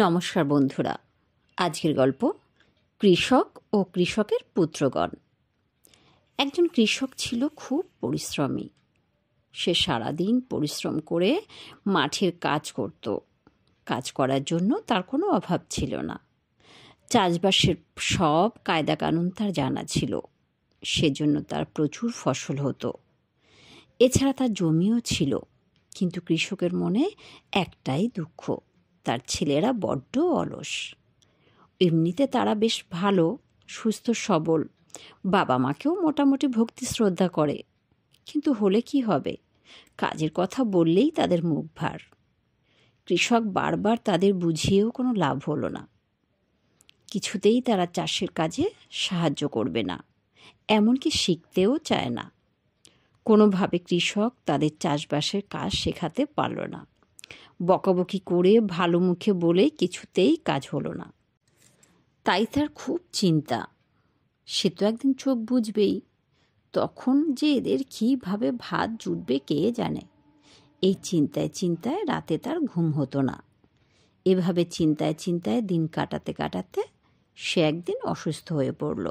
নমস্কার বন্ধুরা, আজকের গল্প কৃষক ও কৃষকের পুত্রগণ। একজন কৃষক ছিল খুব পরিশ্রমী। সে সারাদিন পরিশ্রম করে মাঠের কাজ করত। কাজ করার জন্য তার কোনো অভাব ছিল না। চাষবাসের সব কায়দা কানুন তার জানা ছিল, সেজন্য তার প্রচুর ফসল হতো। এছাড়া তার জমিও ছিল, কিন্তু কৃষকের মনে একটাই দুঃখ, তার ছেলেরা বড্ড অলস। এমনিতে তারা বেশ ভালো, সুস্থ সবল, বাবা মাকেও মোটামুটি ভক্তি শ্রদ্ধা করে, কিন্তু হলে কি হবে, কাজের কথা বললেই তাদের মুখ ভার। কৃষক বারবার তাদের বুঝিয়েও কোনো লাভ হলো না। কিছুতেই তারা চাষের কাজে সাহায্য করবে না, এমনকি শিখতেও চায় না। কোনোভাবে কৃষক তাদের চাষবাসের কাজ শেখাতে পারল না। বকাবকি করে ভালো মুখে বলে কিছুতেই কাজ হলো না। তাই তার খুব চিন্তা। সে তো একদিন চোখ বুঝবেই, তখন যে এদের কীভাবে ভাত জুটবে কে জানে। এই চিন্তায় চিন্তায় রাতে তার ঘুম হতো না। এভাবে চিন্তায় চিন্তায় দিন কাটাতে কাটাতে সে একদিন অসুস্থ হয়ে পড়ল।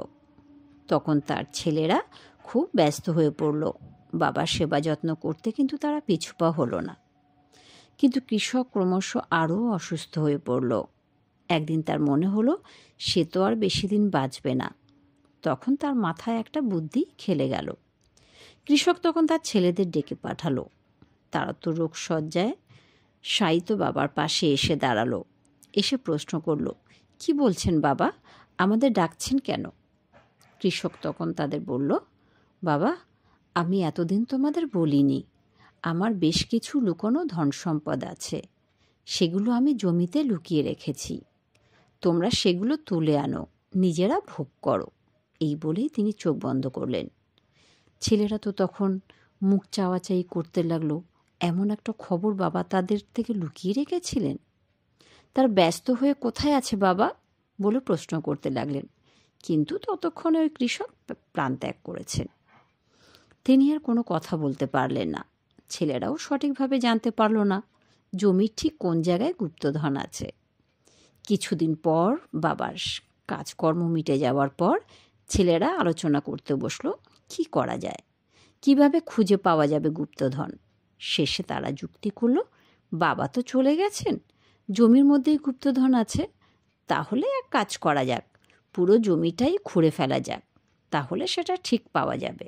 তখন তার ছেলেরা খুব ব্যস্ত হয়ে পড়ল বাবার সেবা যত্ন করতে, কিন্তু তারা পিছুপা হলো না। কিন্তু কৃষক ক্রমশ আরও অসুস্থ হয়ে পড়ল। একদিন তার মনে হলো সে তো আর বেশি দিন বাঁচবে না। তখন তার মাথায় একটা বুদ্ধি খেলে গেল। কৃষক তখন তার ছেলেদের ডেকে পাঠালো। তারা তো রোগশয্যায় শায়িত বাবার পাশে এসে দাঁড়ালো। এসে প্রশ্ন করল, কি বলছেন বাবা, আমাদের ডাকছেন কেন? কৃষক তখন তাদের বলল, বাবা, আমি এতদিন তোমাদের বলিনি, আমার বেশ কিছু লুকোনো ধন সম্পদ আছে, সেগুলো আমি জমিতে লুকিয়ে রেখেছি। তোমরা সেগুলো তুলে আনো, নিজেরা ভোগ করো। এই বলেই তিনি চোখ বন্ধ করলেন। ছেলেরা তো তখন মুখ চাওয়াচাই করতে লাগলো, এমন একটা খবর বাবা তাদের থেকে লুকিয়ে রেখেছিলেন। তার ব্যস্ত হয়ে কোথায় আছে বাবা বলে প্রশ্ন করতে লাগলেন। কিন্তু ততক্ষণে ওই কৃষক প্রাণত্যাগ করেছেন। তিনি আর কোনো কথা বলতে পারলেন না। ছেলেরাও সঠিকভাবে জানতে পারল না জমির ঠিক কোন জায়গায় গুপ্তধন আছে। কিছুদিন পর বাবার কাজকর্ম মিটে যাওয়ার পর ছেলেরা আলোচনা করতে বসলো কি করা যায়, কিভাবে খুঁজে পাওয়া যাবে গুপ্তধন। শেষে তারা যুক্তি করল, বাবা তো চলে গেছেন, জমির মধ্যেই গুপ্তধন আছে, তাহলে এক কাজ করা যাক, পুরো জমিটাই খুঁড়ে ফেলা যাক, তাহলে সেটা ঠিক পাওয়া যাবে।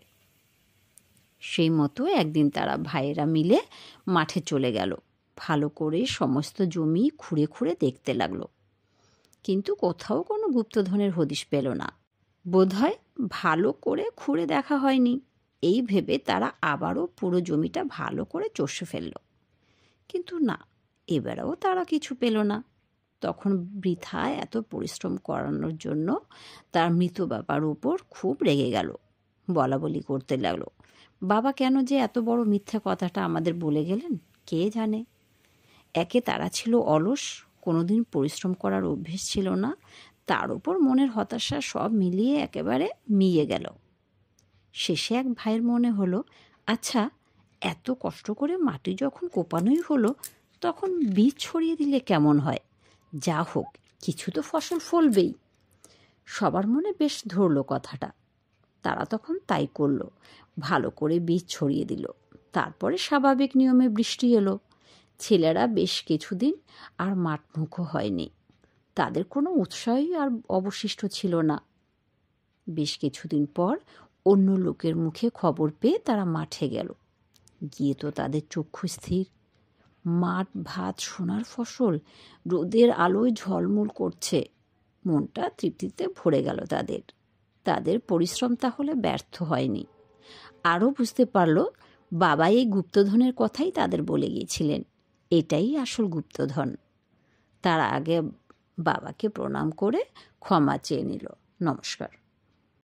সেই মতো একদিন তারা ভাইয়েরা মিলে মাঠে চলে গেল। ভালো করে সমস্ত জমি খুঁড়ে খুঁড়ে দেখতে লাগলো, কিন্তু কোথাও কোনো গুপ্তধনের হদিশ পেল না। বোধহয় ভালো করে খুঁড়ে দেখা হয়নি, এই ভেবে তারা আবারও পুরো জমিটা ভালো করে চষে ফেলল। কিন্তু না, এবারেও তারা কিছু পেল না। তখন বৃথায় এত পরিশ্রম করানোর জন্য তার মৃত বাবার উপর খুব রেগে গেল। বলা বলি করতে লাগলো, বাবা কেন যে এত বড় মিথ্যা কথাটা আমাদের বলে গেলেন কে জানে। একে তারা ছিল অলস, কোনোদিন পরিশ্রম করার অভ্যেস ছিল না, তার উপর মনের হতাশা সব মিলিয়ে একেবারে মিয়ে গেল। শেষে এক ভাইয়ের মনে হলো, আচ্ছা, এত কষ্ট করে মাটি যখন কোপানোই হলো, তখন বীজ ছড়িয়ে দিলে কেমন হয়, যা হোক কিছু তো ফসল ফলবেই। সবার মনে বেশ ধরল কথাটা। তারা তখন তাই করল, ভালো করে বীজ ছড়িয়ে দিল। তারপরে স্বাভাবিক নিয়মে বৃষ্টি এলো। ছেলেরা বেশ কিছুদিন আর মাঠমুখো হয়নি, তাদের কোনো উৎসাহই আর অবশিষ্ট ছিল না। বেশ কিছুদিন পর অন্য লোকের মুখে খবর পেয়ে তারা মাঠে গেল। গিয়ে তো তাদের চক্ষু স্থির, মাঠ ভাত সোনার ফসল রোদের আলোয় ঝলমল করছে। মনটা তৃপ্তিতে ভরে গেল তাদের। তাদের পরিশ্রম তাহলে ব্যর্থ হয়নি। আরও বুঝতে পারল বাবা এই গুপ্তধনের কথাই তাদের বলে গিয়েছিলেন, এটাই আসল গুপ্তধন। তারা আগে বাবাকে প্রণাম করে ক্ষমা চেয়ে নিল। নমস্কার।